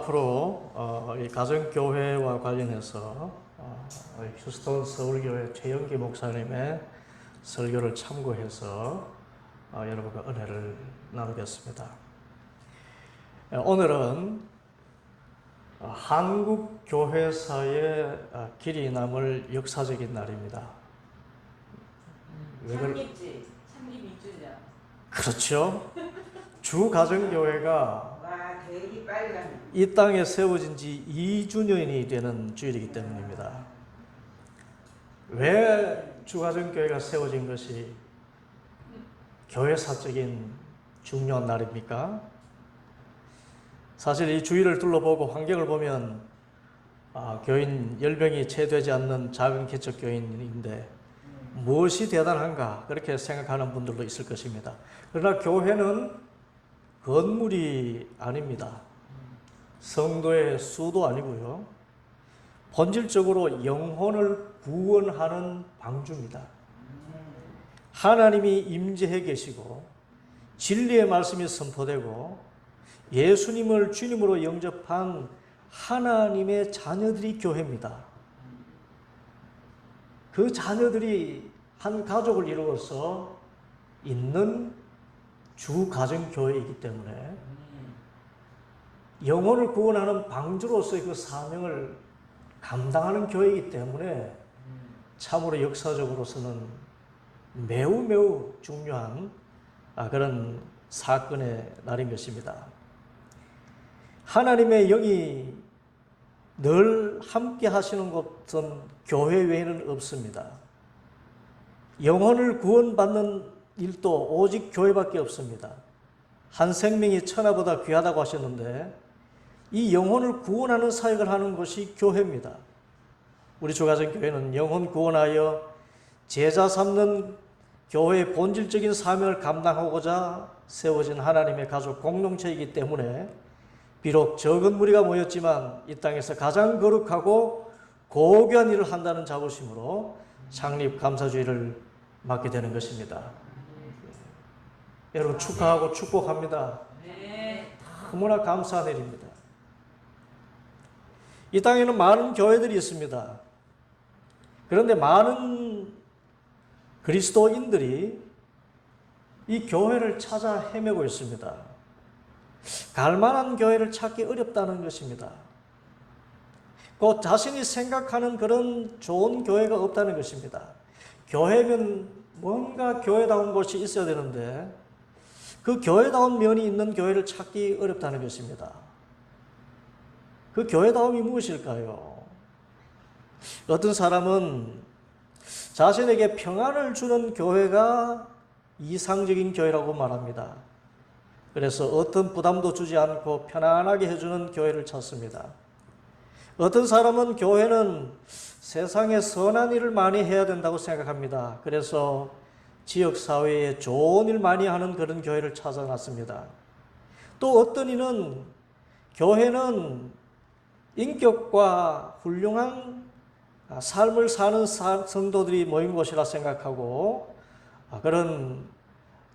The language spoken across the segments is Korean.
앞으로 이 가정교회와 관련해서 휴스턴 서울교회 최영기 목사님의 설교를 참고해서 여러분과 은혜를 나누겠습니다. 오늘은 한국 교회사의 길이 남을 역사적인 날입니다. 창립지, 창립 2주년. 그렇죠. 주가정교회가 되게 빨리 가네. 이 땅에 세워진 지 2주년이 되는 주일이기 때문입니다. 왜 주가정교회가 세워진 것이 교회사적인 중요한 날입니까? 사실 이 주일을 둘러보고 환경을 보면 교인 10명이 채 되지 않는 작은 개척교인인데 무엇이 대단한가 그렇게 생각하는 분들도 있을 것입니다. 그러나 교회는 건물이 아닙니다. 성도의 수도 아니고요. 본질적으로 영혼을 구원하는 방주입니다. 하나님이 임재해 계시고 진리의 말씀이 선포되고 예수님을 주님으로 영접한 하나님의 자녀들이 교회입니다. 그 자녀들이 한 가족을 이루어서 있는 주가정교회이기 때문에 영혼을 구원하는 방주로서의 그 사명을 감당하는 교회이기 때문에 참으로 역사적으로서는 매우 중요한 그런 사건의 날인 것입니다. 하나님의 영이 늘 함께 하시는 곳은 교회 외에는 없습니다. 영혼을 구원받는 일도 오직 교회밖에 없습니다. 한 생명이 천하보다 귀하다고 하셨는데 이 영혼을 구원하는 사역을 하는 것이 교회입니다. 우리 주가정교회는 영혼 구원하여 제자 삼는 교회의 본질적인 사명을 감당하고자 세워진 하나님의 가족 공동체이기 때문에 비록 적은 무리가 모였지만 이 땅에서 가장 거룩하고 고귀한 일을 한다는 자부심으로 창립 감사주의를 맡게 되는 것입니다. 여러분 축하하고 축복합니다. 너무나 감사한 일입니다. 이 땅에는 많은 교회들이 있습니다. 그런데 많은 그리스도인들이 이 교회를 찾아 헤매고 있습니다. 갈만한 교회를 찾기 어렵다는 것입니다. 곧 자신이 생각하는 그런 좋은 교회가 없다는 것입니다. 교회면 뭔가 교회다운 것이 있어야 되는데 그 교회다운 면이 있는 교회를 찾기 어렵다는 것입니다. 그 교회다움이 무엇일까요? 어떤 사람은 자신에게 평안을 주는 교회가 이상적인 교회라고 말합니다. 그래서 어떤 부담도 주지 않고 편안하게 해주는 교회를 찾습니다. 어떤 사람은 교회는 세상에 선한 일을 많이 해야 된다고 생각합니다. 그래서 지역사회에 좋은 일 많이 하는 그런 교회를 찾아놨습니다. 또 어떤 이는 교회는 인격과 훌륭한 삶을 사는 성도들이 모인 곳이라 생각하고 그런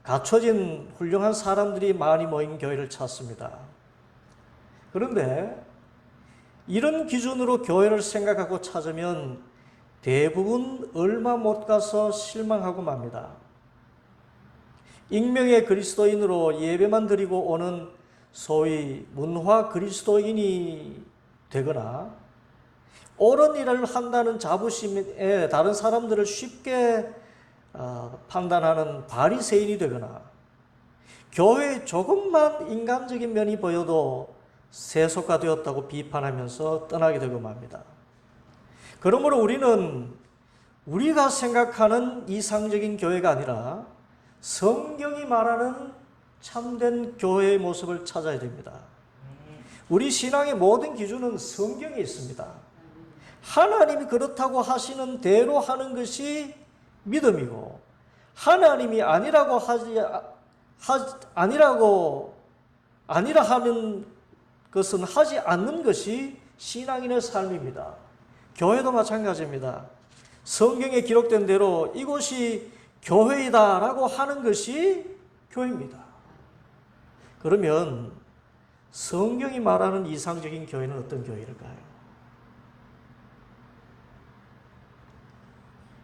갖춰진 훌륭한 사람들이 많이 모인 교회를 찾습니다. 그런데 이런 기준으로 교회를 생각하고 찾으면 대부분 얼마 못 가서 실망하고 맙니다. 익명의 그리스도인으로 예배만 드리고 오는 소위 문화 그리스도인이 되거나 옳은 일을 한다는 자부심에 다른 사람들을 쉽게 판단하는 바리새인이 되거나 교회에 조금만 인간적인 면이 보여도 세속화되었다고 비판하면서 떠나게 되고 맙니다. 그러므로 우리는 우리가 생각하는 이상적인 교회가 아니라 성경이 말하는 참된 교회의 모습을 찾아야 됩니다. 우리 신앙의 모든 기준은 성경에 있습니다. 하나님이 그렇다고 하시는 대로 하는 것이 믿음이고 하나님이 아니라 하는 것은 하지 않는 것이 신앙인의 삶입니다. 교회도 마찬가지입니다. 성경에 기록된 대로 이곳이 교회이다라고 하는 것이 교회입니다. 그러면 성경이 말하는 이상적인 교회는 어떤 교회일까요?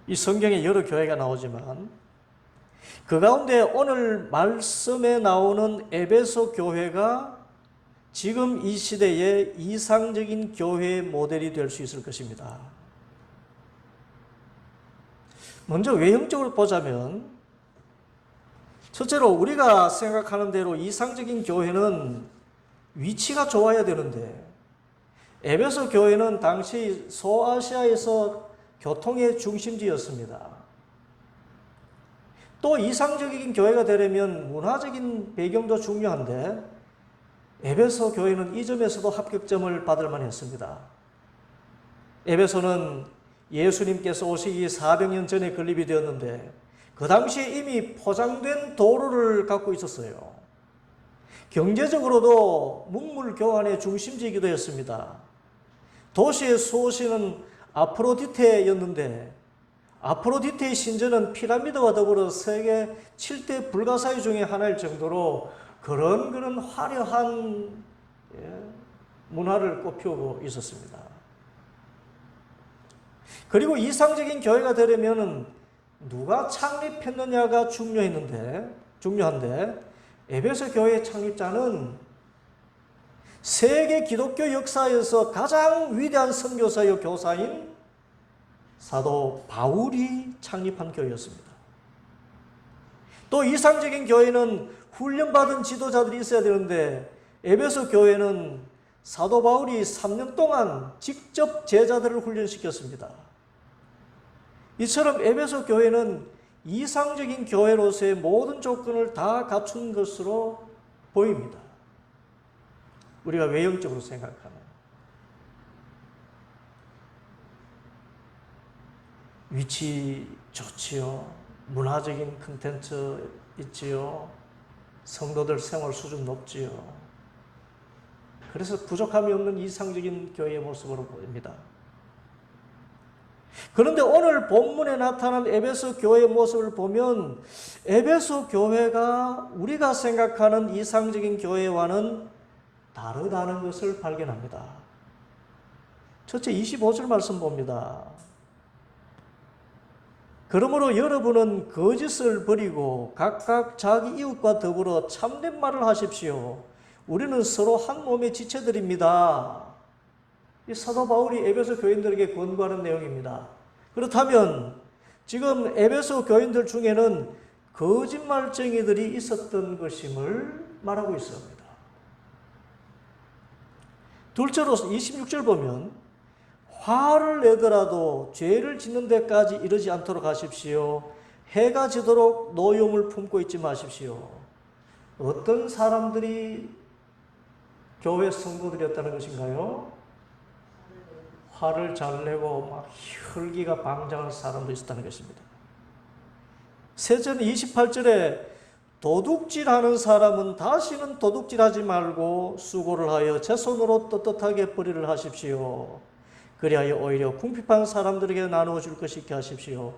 이 성경에 여러 교회가 나오지만 그 가운데 오늘 말씀에 나오는 에베소 교회가 지금 이 시대의 이상적인 교회의 모델이 될 수 있을 것입니다. 먼저 외형적으로 보자면 첫째로 우리가 생각하는 대로 이상적인 교회는 위치가 좋아야 되는데 에베소 교회는 당시 소아시아에서 교통의 중심지였습니다. 또 이상적인 교회가 되려면 문화적인 배경도 중요한데 에베소 교회는 이 점에서도 합격점을 받을 만했습니다. 에베소는 예수님께서 오시기 400년 전에 건립이 되었는데 그 당시에 이미 포장된 도로를 갖고 있었어요. 경제적으로도 문물 교환의 중심지이기도 했습니다. 도시의 수호신은 아프로디테였는데 아프로디테의 신전은 피라미드와 더불어 세계 7대 불가사의 중에 하나일 정도로 그런 화려한 문화를 꽃피우고 있었습니다. 그리고 이상적인 교회가 되려면 누가 창립했느냐가 중요한데 에베소 교회의 창립자는 세계 기독교 역사에서 가장 위대한 선교사요 교사인 사도 바울이 창립한 교회였습니다. 또 이상적인 교회는 훈련받은 지도자들이 있어야 되는데 에베소 교회는 사도 바울이 3년 동안 직접 제자들을 훈련시켰습니다. 이처럼 에베소 교회는 이상적인 교회로서의 모든 조건을 다 갖춘 것으로 보입니다. 우리가 외형적으로 생각하는 위치 좋지요. 문화적인 컨텐츠 있지요. 성도들 생활 수준 높지요. 그래서 부족함이 없는 이상적인 교회의 모습으로 보입니다. 그런데 오늘 본문에 나타난 에베소 교회의 모습을 보면 에베소 교회가 우리가 생각하는 이상적인 교회와는 다르다는 것을 발견합니다. 첫째 25절 말씀 봅니다. 그러므로 여러분은 거짓을 버리고 각각 자기 이웃과 더불어 참된 말을 하십시오. 우리는 서로 한 몸의 지체들입니다. 이 사도 바울이 에베소 교인들에게 권고하는 내용입니다. 그렇다면 지금 에베소 교인들 중에는 거짓말쟁이들이 있었던 것임을 말하고 있습니다. 둘째로 26절 보면 화를 내더라도 죄를 짓는 데까지 이르지 않도록 하십시오. 해가 지도록 노여움을 품고 있지 마십시오. 어떤 사람들이 교회 성도들이었다는 것인가요? 화를 잘 내고 막 혈기가 방장한 사람도 있었다는 것입니다. 셋째는 28절에 도둑질하는 사람은 다시는 도둑질하지 말고 수고를 하여 제 손으로 떳떳하게 벌이를 하십시오. 그리하여 오히려 궁핍한 사람들에게 나누어 줄 것이 있게 하십시오.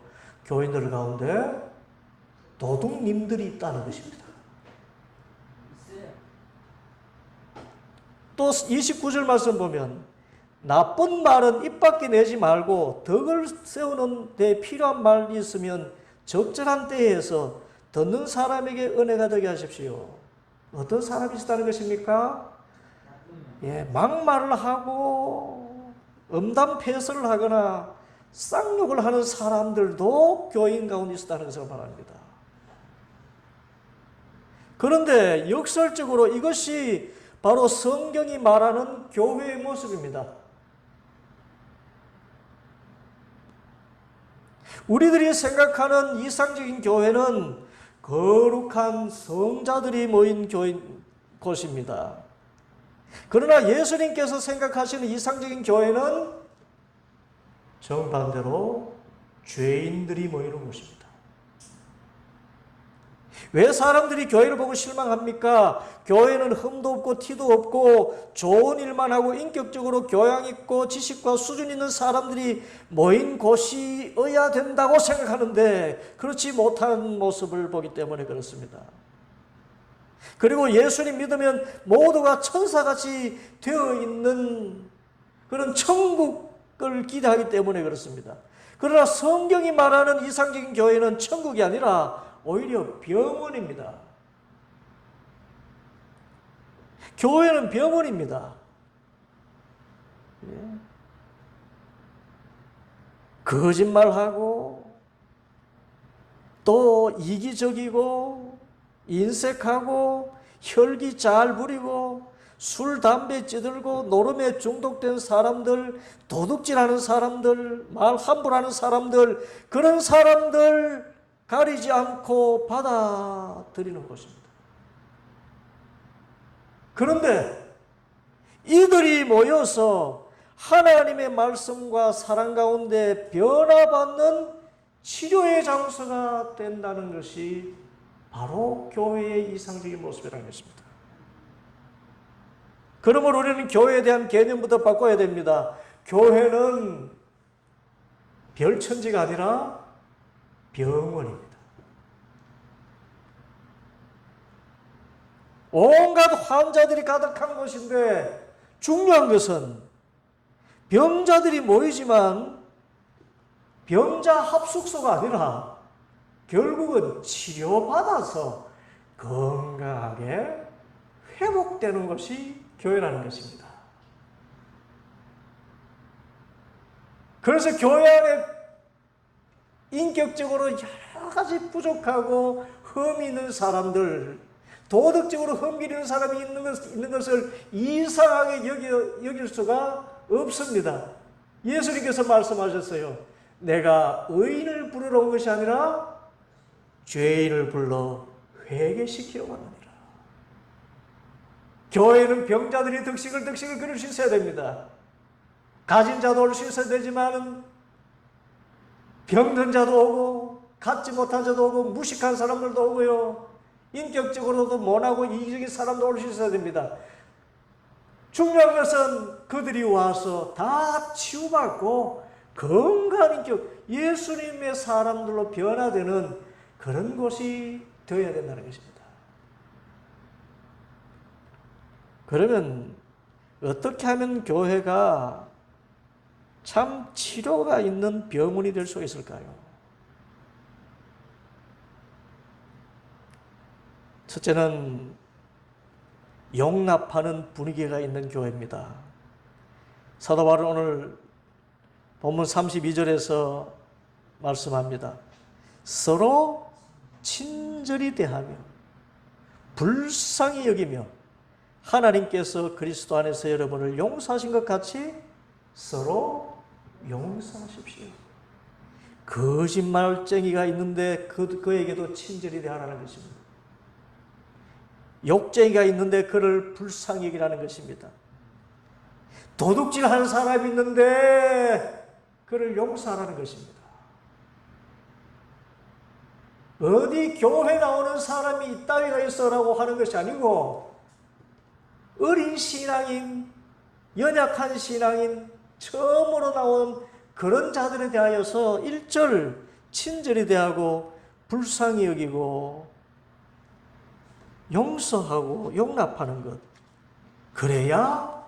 교인들 가운데 도둑님들이 있다는 것입니다. 또 29절 말씀 보면 나쁜 말은 입 밖에 내지 말고 덕을 세우는 데 필요한 말이 있으면 적절한 때에 해서 듣는 사람에게 은혜가 되게 하십시오. 어떤 사람이 있다는 것입니까? 막말을 하고 음담패설을 하거나 쌍욕을 하는 사람들도 교인 가운데 있었다는 것을 말합니다. 그런데 역설적으로 이것이 바로 성경이 말하는 교회의 모습입니다. 우리들이 생각하는 이상적인 교회는 거룩한 성자들이 모인 곳입니다. 그러나 예수님께서 생각하시는 이상적인 교회는 정반대로 죄인들이 모이는 곳입니다. 왜 사람들이 교회를 보고 실망합니까? 교회는 흠도 없고 티도 없고 좋은 일만 하고 인격적으로 교양 있고 지식과 수준 있는 사람들이 모인 곳이어야 된다고 생각하는데 그렇지 못한 모습을 보기 때문에 그렇습니다. 그리고 예수님 믿으면 모두가 천사같이 되어 있는 그런 천국을 기대하기 때문에 그렇습니다. 그러나 성경이 말하는 이상적인 교회는 천국이 아니라 오히려 병원입니다. 교회는 병원입니다. 거짓말하고 또 이기적이고 인색하고 혈기 잘 부리고 술, 담배 찌들고 노름에 중독된 사람들, 도둑질하는 사람들, 말 함부로 하는 사람들, 그런 사람들 가리지 않고 받아들이는 것입니다. 그런데 이들이 모여서 하나님의 말씀과 사랑 가운데 변화받는 치료의 장소가 된다는 것이 바로 교회의 이상적인 모습이라는 것입니다. 그러므로 우리는 교회에 대한 개념부터 바꿔야 됩니다. 교회는 별천지가 아니라 병원입니다. 온갖 환자들이 가득한 곳인데 중요한 것은 병자들이 모이지만 병자 합숙소가 아니라 결국은 치료받아서 건강하게 회복되는 것이 교회라는 것입니다. 그래서 교회 안에 인격적으로 여러 가지 부족하고 흠이 있는 사람들, 도덕적으로 흠기리는 사람이 있는 것을 이상하게 여길 수가 없습니다. 예수님께서 말씀하셨어요. 내가 의인을 부르러 온 것이 아니라 죄인을 불러 회개시키러 왔느니라. 교회는 병자들이 득식을 그릴 수 있어야 됩니다. 가진 자도 올 수 있어야 되지만 병든 자도 오고 갖지 못한 자도 오고 무식한 사람들도 오고요. 인격적으로도 모나고 이기적인 사람도 올 수 있어야 됩니다. 중요한 것은 그들이 와서 다 치유받고 건강한 인격, 예수님의 사람들로 변화되는 그런 곳이 되어야 된다는 것입니다. 그러면 어떻게 하면 교회가 참 치료가 있는 병원이 될 수 있을까요? 첫째는 용납하는 분위기가 있는 교회입니다. 사도 바울은 오늘 본문 32절에서 말씀합니다. 서로 친절히 대하며 불쌍히 여기며 하나님께서 그리스도 안에서 여러분을 용서하신 것 같이 서로 용서하십시오. 거짓말쟁이가 있는데 그에게도 친절히 대하라는 것입니다. 욕쟁이가 있는데 그를 불쌍히 여기라는 것입니다. 도둑질하는 사람이 있는데 그를 용서하라는 것입니다. 어디 교회 나오는 사람이 이따위가 있어라고 하는 것이 아니고 어린 신앙인, 연약한 신앙인, 처음으로 나온 그런 자들에 대하여서 1절 친절히 대하고 불쌍히 여기고 용서하고 용납하는 것, 그래야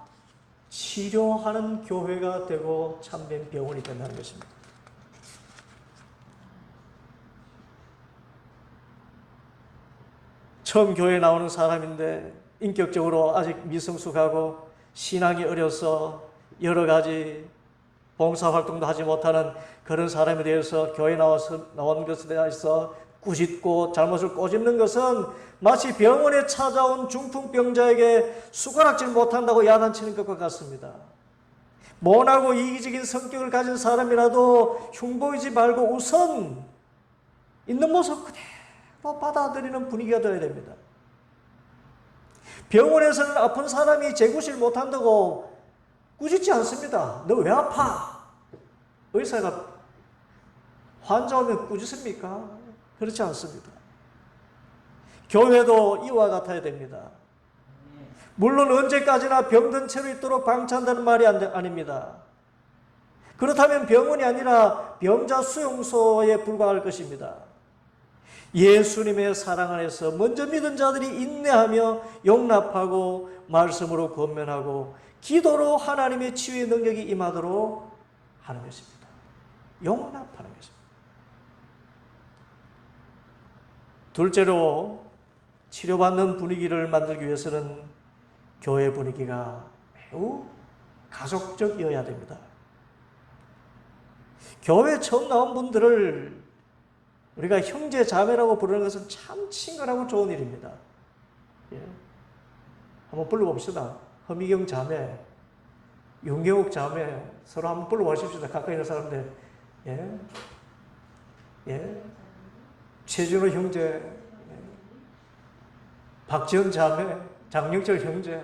치료하는 교회가 되고 참된 병원이 된다는 것입니다. 처음 교회에 나오는 사람인데 인격적으로 아직 미성숙하고 신앙이 어려서 여러 가지 봉사활동도 하지 못하는 그런 사람에 대해서 교회에 나온 것에 대해서 꾸짖고 잘못을 꼬집는 것은 마치 병원에 찾아온 중풍병자에게 숟가락질 못한다고 야단치는 것과 같습니다. 모나고 이기적인 성격을 가진 사람이라도 흉보이지 말고 우선 있는 모습 그대로 받아들이는 분위기가 되어야 됩니다. 병원에서는 아픈 사람이 재구실 못한다고 꾸짖지 않습니다. 너 왜 아파? 의사가 환자 오면 꾸짖습니까? 그렇지 않습니다. 교회도 이와 같아야 됩니다. 물론 언제까지나 병든 채로 있도록 방치한다는 말이 아닙니다. 그렇다면 병원이 아니라 병자 수용소에 불과할 것입니다. 예수님의 사랑 안에서 먼저 믿은 자들이 인내하며 용납하고 말씀으로 권면하고 기도로 하나님의 치유의 능력이 임하도록 하는 것입니다. 용납하는 것입니다. 둘째로 치료받는 분위기를 만들기 위해서는 교회 분위기가 매우 가족적이어야 됩니다. 교회 처음 나온 분들을 우리가 형제 자매라고 부르는 것은 참 친근하고 좋은 일입니다. 예. 한번 불러봅시다. 허미경 자매, 윤경욱 자매 서로 한번 불러보십시다. 가까이 있는 사람들. 예. 예. 최준호 형제, 예. 박지원 자매, 장영철 형제.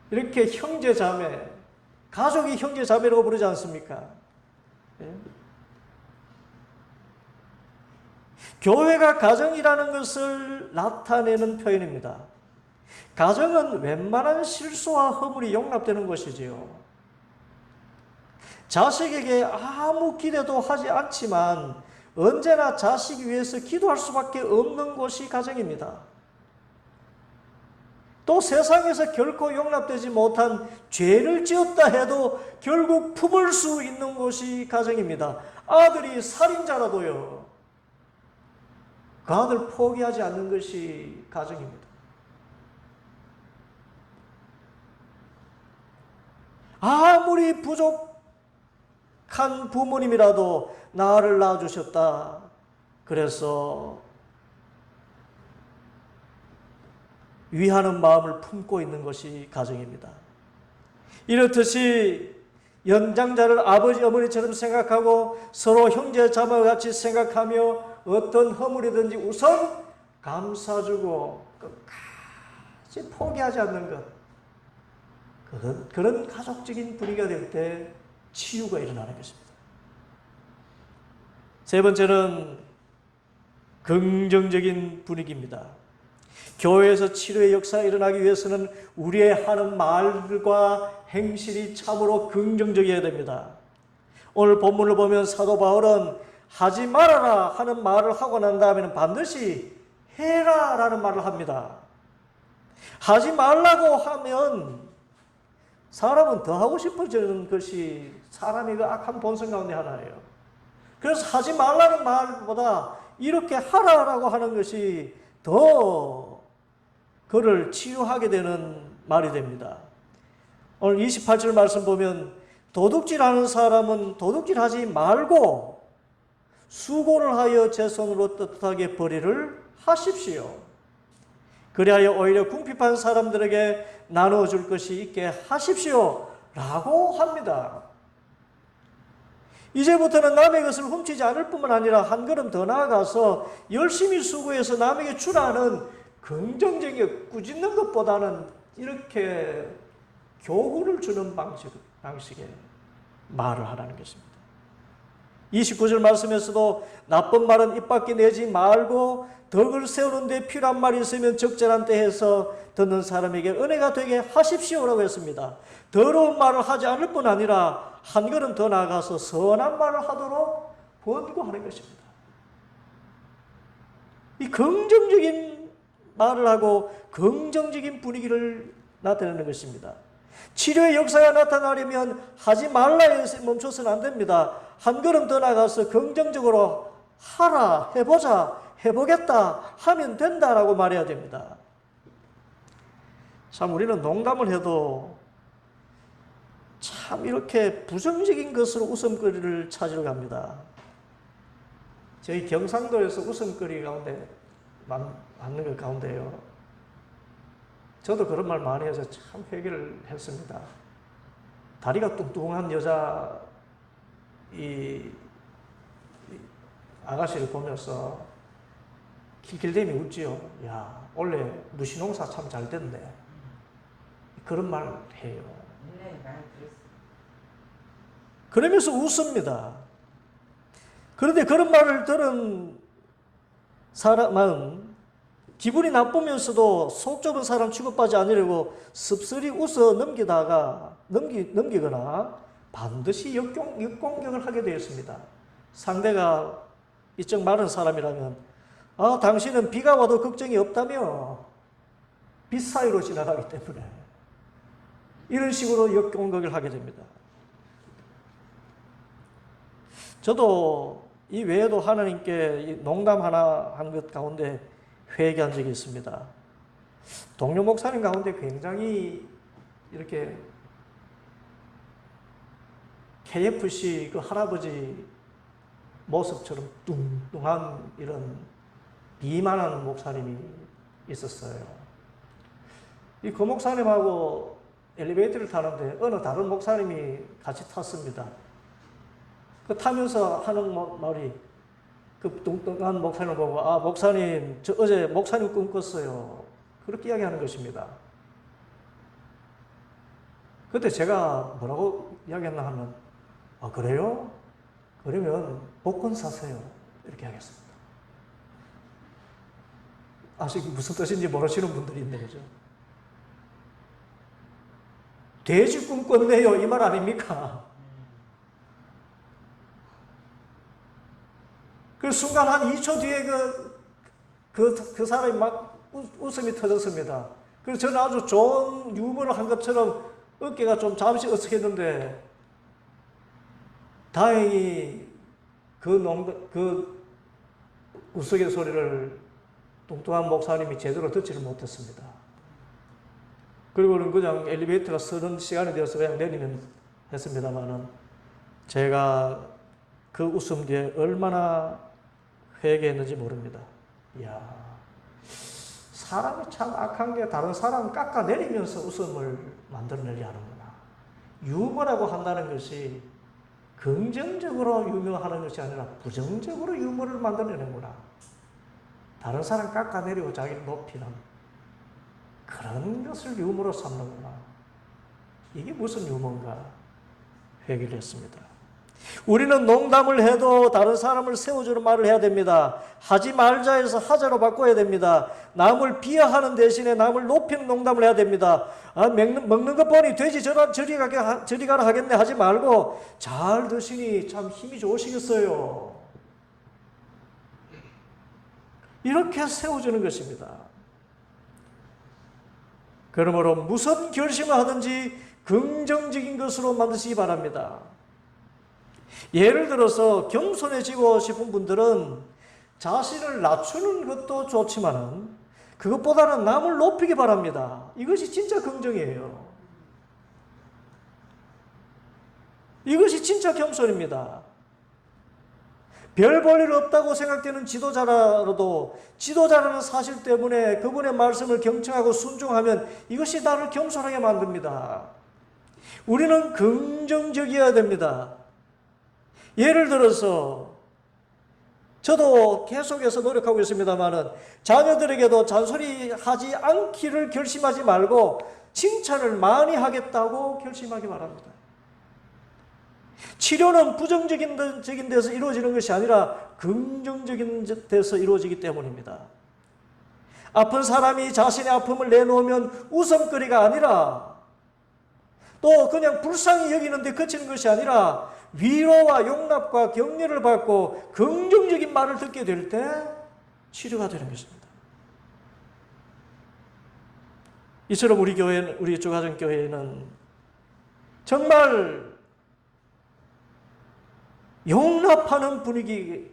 이렇게 형제 자매, 가족이 형제 자매라고 부르지 않습니까? 예. 교회가 가정이라는 것을 나타내는 표현입니다. 가정은 웬만한 실수와 허물이 용납되는 것이지요. 자식에게 아무 기대도 하지 않지만 언제나 자식 위해서 기도할 수밖에 없는 곳이 가정입니다. 또 세상에서 결코 용납되지 못한 죄를 지었다 해도 결국 품을 수 있는 곳이 가정입니다. 아들이 살인자라도요, 그 아들 포기하지 않는 것이 가정입니다. 아무리 부족한 부모님이라도 나를 낳아주셨다. 그래서 위하는 마음을 품고 있는 것이 가정입니다. 이렇듯이 연장자를 아버지 어머니처럼 생각하고 서로 형제 자매와 같이 생각하며 어떤 허물이든지 우선 감싸주고 끝까지 포기하지 않는 것, 그런 가족적인 분위기가 될 때 치유가 일어나는 것입니다. 세 번째는 긍정적인 분위기입니다. 교회에서 치료의 역사가 일어나기 위해서는 우리의 하는 말과 행실이 참으로 긍정적이어야 됩니다. 오늘 본문을 보면 사도 바울은 하지 말아라 하는 말을 하고 난 다음에는 반드시 해라 라는 말을 합니다. 하지 말라고 하면 사람은 더 하고 싶어지는 것이 사람의 그 악한 본성 가운데 하나예요. 그래서 하지 말라는 말보다 이렇게 하라라고 하는 것이 더 그를 치유하게 되는 말이 됩니다. 오늘 28절 말씀 보면 도둑질하는 사람은 도둑질하지 말고 수고를 하여 제 손으로 떳떳하게 벌이를 하십시오. 그리하여 오히려 궁핍한 사람들에게 나누어줄 것이 있게 하십시오 라고 합니다. 이제부터는 남의 것을 훔치지 않을 뿐만 아니라 한 걸음 더 나아가서 열심히 수고해서 남에게 주라는 긍정적인 꾸짖는 것보다는 이렇게 교훈을 주는 방식의 말을 하라는 것입니다. 29절 말씀에서도 나쁜 말은 입 밖에 내지 말고 덕을 세우는 데 필요한 말이 있으면 적절한 때 해서 듣는 사람에게 은혜가 되게 하십시오라고 했습니다. 더러운 말을 하지 않을 뿐 아니라 한 걸음 더 나아가서 선한 말을 하도록 권고하는 것입니다. 이 긍정적인 말을 하고 긍정적인 분위기를 나타내는 것입니다. 치료의 역사가 나타나려면 하지 말라에서 멈춰서는 안 됩니다. 한 걸음 더 나가서 긍정적으로 하라, 해보자, 해보겠다 하면 된다라고 말해야 됩니다. 참 우리는 농담을 해도 참 이렇게 부정적인 것으로 웃음거리를 찾으러 갑니다. 저희 경상도에서 웃음거리 가운데 맞는 것 가운데요, 저도 그런 말 많이 해서 참 회개를 했습니다. 다리가 뚱뚱한 여자 이 아가씨를 보면서 킬킬대미 웃지요. 야, 원래 무시농사 참 잘 됐네. 그런 말 해요. 네, 많이 들었어요. 그러면서 웃습니다. 그런데 그런 말을 들은 사람은 기분이 나쁘면서도 속 좁은 사람 취급하지 않으려고 씁쓸히 웃어 넘기거나 반드시 역공격을 하게 되었습니다. 상대가 이쪽 마른 사람이라면 아, 당신은 비가 와도 걱정이 없다며. 빛 사이로 지나가기 때문에. 이런 식으로 역공격을 하게 됩니다. 저도 이 외에도 하나님께 농담 하나 한 것 가운데 회개한 적이 있습니다. 동료 목사님 가운데 굉장히 이렇게 KFC 그 할아버지 모습처럼 뚱뚱한 이런 비만한 목사님이 있었어요. 이 그 목사님하고 엘리베이터를 타는데 어느 다른 목사님이 같이 탔습니다. 그 타면서 하는 말이 그 뚱뚱한 목사님을 보고 아 목사님 저 어제 목사님 꿈 꿨어요. 그렇게 이야기하는 것입니다. 그때 제가 뭐라고 이야기했나 하면 아 그래요? 그러면 복권 사세요. 이렇게 하겠습니다. 아직 무슨 뜻인지 모르시는 분들이 있네 그죠? 돼지 꿈 꿨네요 이 말 아닙니까? 그 순간 한 2초 뒤에 그 사람이 막 웃음이 터졌습니다. 그래서 저는 아주 좋은 유머를 한 것처럼 어깨가 좀 잠시 어색했는데 다행히 그 우스갯소리를 뚱뚱한 목사님이 제대로 듣지를 못했습니다. 그리고는 그냥 엘리베이터가 서는 시간이 되어서 그냥 내리면 했습니다만은 제가 그 웃음 뒤에 얼마나 회개했는지 모릅니다. 이야, 사람이 참 악한 게 다른 사람 깎아내리면서 웃음을 만들어내려 하는구나. 유머라고 한다는 것이 긍정적으로 유머하는 것이 아니라 부정적으로 유머를 만들어내는구나. 다른 사람 깎아내리고 자기를 높이는 그런 것을 유머로 삼는구나. 이게 무슨 유머인가 회개를 했습니다. 우리는 농담을 해도 다른 사람을 세워주는 말을 해야 됩니다. 하지 말자 해서 하자로 바꿔야 됩니다. 남을 비하하는 대신에 남을 높이는 농담을 해야 됩니다. 아, 먹는 것 보니 돼지 저리 가라 하겠네 하지 말고 잘 드시니 참 힘이 좋으시겠어요. 이렇게 세워주는 것입니다. 그러므로 무슨 결심을 하든지 긍정적인 것으로 만드시기 바랍니다. 예를 들어서 겸손해지고 싶은 분들은 자신을 낮추는 것도 좋지만은 그것보다는 남을 높이기 바랍니다. 이것이 진짜 긍정이에요. 이것이 진짜 겸손입니다. 별 볼 일 없다고 생각되는 지도자라도 지도자라는 사실 때문에 그분의 말씀을 경청하고 순종하면 이것이 나를 겸손하게 만듭니다. 우리는 긍정적이어야 됩니다. 예를 들어서 저도 계속해서 노력하고 있습니다만은 자녀들에게도 잔소리하지 않기를 결심하지 말고 칭찬을 많이 하겠다고 결심하기 바랍니다. 치료는 부정적인 데서 이루어지는 것이 아니라 긍정적인 데서 이루어지기 때문입니다. 아픈 사람이 자신의 아픔을 내놓으면 웃음거리가 아니라 또 그냥 불쌍히 여기는데 그치는 것이 아니라 위로와 용납과 격려를 받고 긍정적인 말을 듣게 될 때 치료가 되는 것입니다. 이처럼 우리 교회는, 우리 주가정교회는 정말 용납하는 분위기,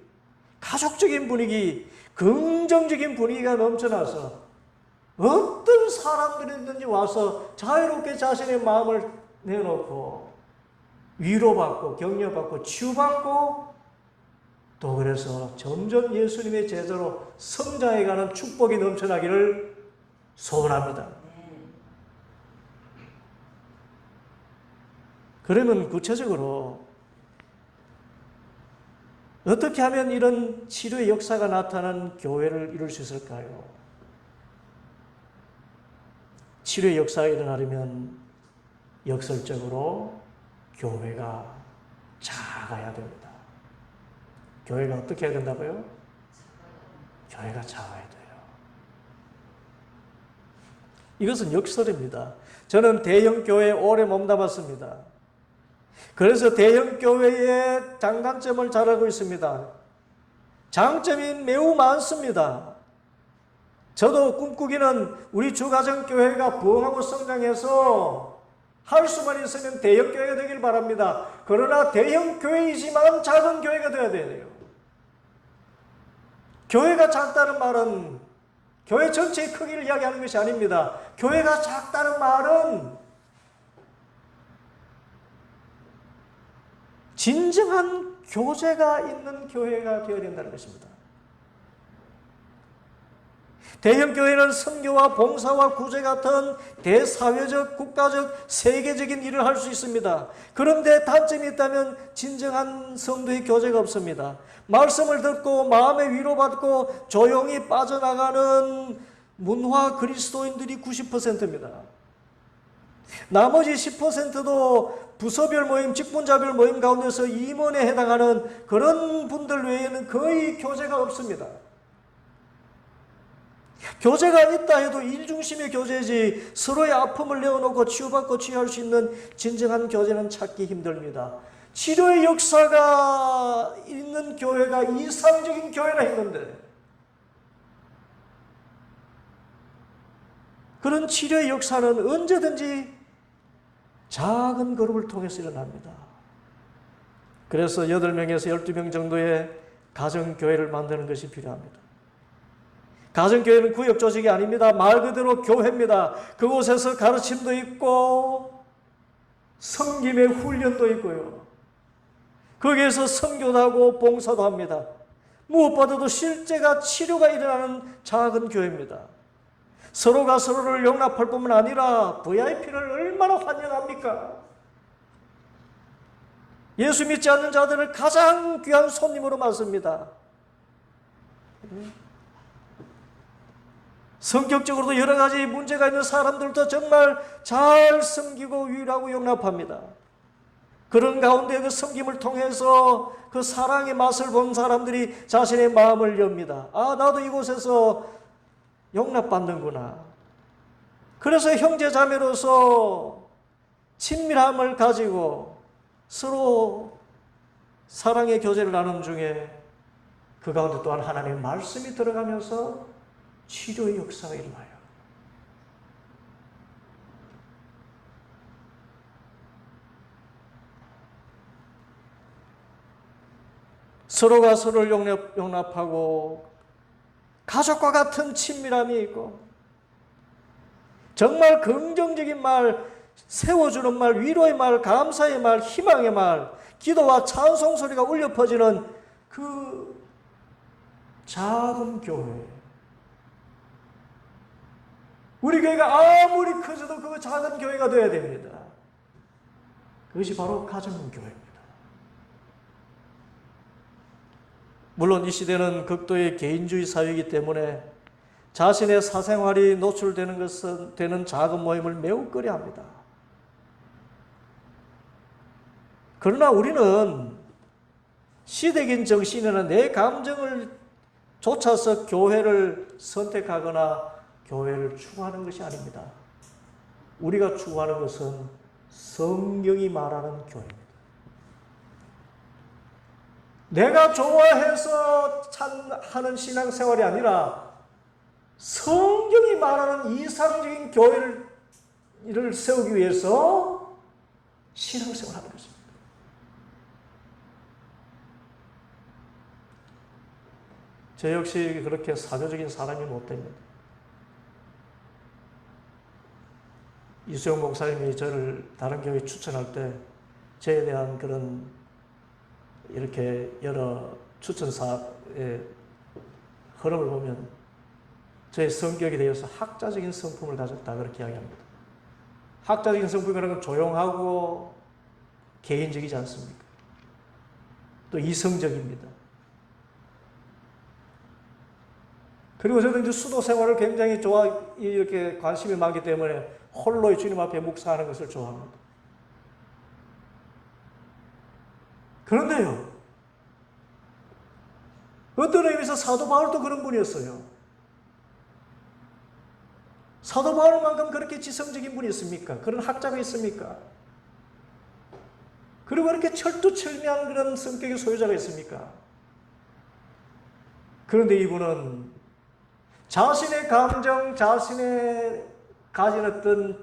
가족적인 분위기, 긍정적인 분위기가 넘쳐나서 어떤 사람들이든지 와서 자유롭게 자신의 마음을 내놓고 위로받고 격려받고 치유받고 또 그래서 점점 예수님의 제자로 성장해가는 축복이 넘쳐나기를 소원합니다. 그러면 구체적으로 어떻게 하면 이런 치료의 역사가 나타나는 교회를 이룰 수 있을까요? 치료의 역사가 일어나려면 역설적으로 교회가 작아야 됩니다. 교회가 어떻게 해야 된다고요? 교회가 작아야 돼요. 이것은 역설입니다. 저는 대형 교회에 오래 몸담았습니다. 그래서 대형 교회의 장단점을 잘 알고 있습니다. 장점이 매우 많습니다. 저도 꿈꾸기는 우리 주가정교회가 부흥하고 성장해서 할 수만 있으면 대형교회가 되길 바랍니다. 그러나 대형교회이지만 작은 교회가 되어야 돼요. 교회가 작다는 말은 교회 전체의 크기를 이야기하는 것이 아닙니다. 교회가 작다는 말은 진정한 교제가 있는 교회가 되어야 된다는 것입니다. 대형교회는 선교와 봉사와 구제 같은 대사회적, 국가적, 세계적인 일을 할 수 있습니다. 그런데 단점이 있다면 진정한 성도의 교제가 없습니다. 말씀을 듣고 마음의 위로받고 조용히 빠져나가는 문화 그리스도인들이 90%입니다. 나머지 10%도 부서별 모임, 직분자별 모임 가운데서 임원에 해당하는 그런 분들 외에는 거의 교제가 없습니다. 교제가 있다 해도 일중심의 교제지 서로의 아픔을 내어놓고 치유받고 치유할 수 있는 진정한 교제는 찾기 힘듭니다. 치료의 역사가 있는 교회가 이상적인 교회라 했는데 그런 치료의 역사는 언제든지 작은 그룹을 통해서 일어납니다. 그래서 8명에서 12명 정도의 가정교회를 만드는 것이 필요합니다. 가정교회는 구역 조직이 아닙니다. 말 그대로 교회입니다. 그곳에서 가르침도 있고 섬김의 훈련도 있고요. 거기에서 선교도 하고 봉사도 합니다. 무엇보다도 실제가 치료가 일어나는 작은 교회입니다. 서로가 서로를 용납할 뿐만 아니라 VIP를 얼마나 환영합니까? 예수 믿지 않는 자들을 가장 귀한 손님으로 맞습니다. 성격적으로도 여러 가지 문제가 있는 사람들도 정말 잘 섬기고 위로하고 용납합니다. 그런 가운데 그 섬김을 통해서 그 사랑의 맛을 본 사람들이 자신의 마음을 엽니다. 아, 나도 이곳에서 용납받는구나. 그래서 형제 자매로서 친밀함을 가지고 서로 사랑의 교제를 나누는 중에 그 가운데 또한 하나님의 말씀이 들어가면서 치료의 역사가 일어나요. 서로가 서로를 용납하고 가족과 같은 친밀함이 있고 정말 긍정적인 말, 세워주는 말, 위로의 말, 감사의 말, 희망의 말, 기도와 찬송 소리가 울려 퍼지는 그 작은 교회. 우리 교회가 아무리 커져도 그 작은 교회가 되어야 됩니다. 그것이 바로 가정교회입니다. 물론 이 시대는 극도의 개인주의 사회이기 때문에 자신의 사생활이 노출되는 것은 되는 작은 모임을 매우 꺼려합니다. 그러나 우리는 시대적인 정신에는 내 감정을 쫓아서 교회를 선택하거나 교회를 추구하는 것이 아닙니다. 우리가 추구하는 것은 성경이 말하는 교회입니다. 내가 좋아해서 하는 신앙생활이 아니라 성경이 말하는 이상적인 교회를 세우기 위해서 신앙생활을 하는 것입니다. 저 역시 그렇게 사교적인 사람이 못 됩니다. 이수영 목사님이 저를 다른 교회에 추천할 때 저에 대한 그런 이렇게 여러 추천사의 흐름을 보면 저의 성격에 대해서 학자적인 성품을 가졌다 그렇게 이야기합니다. 학자적인 성품이라는 건 조용하고 개인적이지 않습니까? 또 이성적입니다. 그리고 저도 이제 수도 생활을 굉장히 이렇게 관심이 많기 때문에 홀로 주님 앞에 묵상하는 것을 좋아합니다. 그런데요, 어떤 의미에서 사도 바울도 그런 분이었어요. 사도 바울만큼 그렇게 지성적인 분이 있습니까? 그런 학자가 있습니까? 그리고 이렇게 철두철미한 그런 성격의 소유자가 있습니까? 그런데 이분은 자신의 감정, 자신의 가진 어떤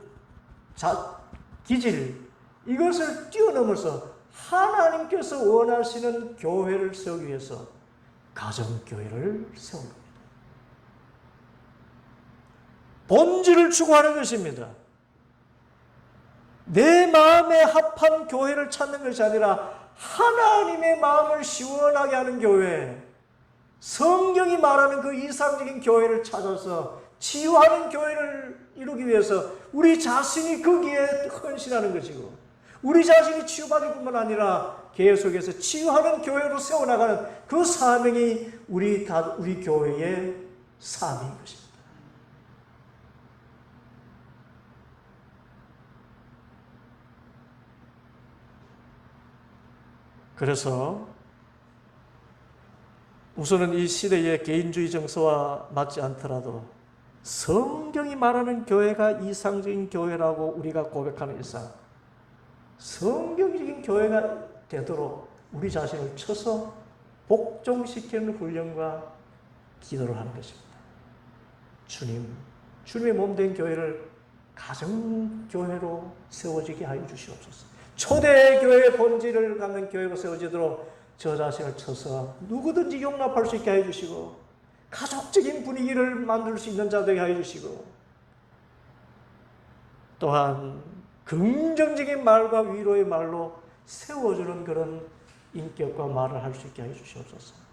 기질, 이것을 뛰어넘어서 하나님께서 원하시는 교회를 세우기 위해서 가정교회를 세운 겁니다. 본질을 추구하는 것입니다. 내 마음에 합한 교회를 찾는 것이 아니라 하나님의 마음을 시원하게 하는 교회, 성경이 말하는 그 이상적인 교회를 찾아서 치유하는 교회를 이루기 위해서 우리 자신이 거기에 헌신하는 것이고, 우리 자신이 치유받을 뿐만 아니라 계속해서 치유하는 교회로 세워나가는 그 사명이 우리 교회의 사명인 것입니다. 그래서 우선은 이 시대의 개인주의 정서와 맞지 않더라도 성경이 말하는 교회가 이상적인 교회라고 우리가 고백하는 이상, 성경적인 교회가 되도록 우리 자신을 쳐서 복종시키는 훈련과 기도를 하는 것입니다. 주님의 몸된 교회를 가정교회로 세워지게 하여 주시옵소서. 초대교회의 본질을 갖는 교회로 세워지도록 저 자신을 쳐서 누구든지 용납할 수 있게 하여 주시고, 가족적인 분위기를 만들 수 있는 자 되게 하여 주시고, 또한 긍정적인 말과 위로의 말로 세워주는 그런 인격과 말을 할 수 있게 하여 주시옵소서.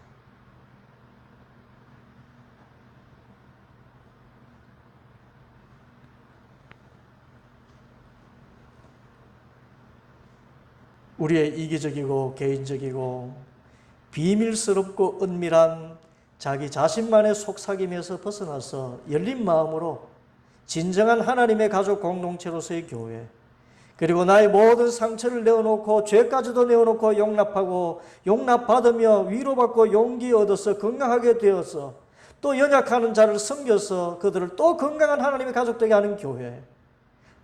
우리의 이기적이고 개인적이고 비밀스럽고 은밀한 자기 자신만의 속삭임에서 벗어나서 열린 마음으로 진정한 하나님의 가족 공동체로서의 교회, 그리고 나의 모든 상처를 내어놓고 죄까지도 내어놓고 용납하고 용납받으며 위로받고 용기 얻어서 건강하게 되어서 또 연약하는 자를 섬겨서 그들을 또 건강한 하나님의 가족 되게 하는 교회,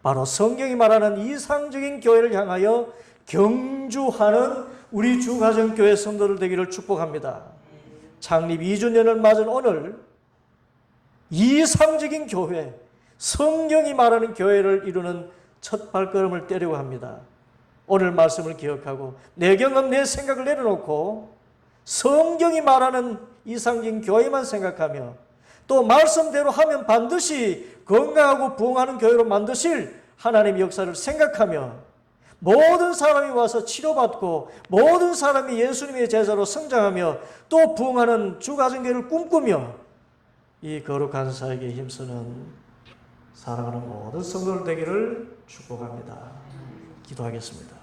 바로 성경이 말하는 이상적인 교회를 향하여 경주하는 우리 주가정교회 성도들 되기를 축복합니다. 창립 2주년을 맞은 오늘 이상적인 교회, 성경이 말하는 교회를 이루는 첫 발걸음을 떼려고 합니다. 오늘 말씀을 기억하고 내 경험, 내 생각을 내려놓고 성경이 말하는 이상적인 교회만 생각하며 또 말씀대로 하면 반드시 건강하고 부흥하는 교회로 만드실 하나님의 역사를 생각하며 모든 사람이 와서 치료받고 모든 사람이 예수님의 제자로 성장하며 또 부흥하는 주가정교회를 꿈꾸며 이 거룩한 사역에 힘쓰는 사랑하는 모든 성도들 되기를 축복합니다. 기도하겠습니다.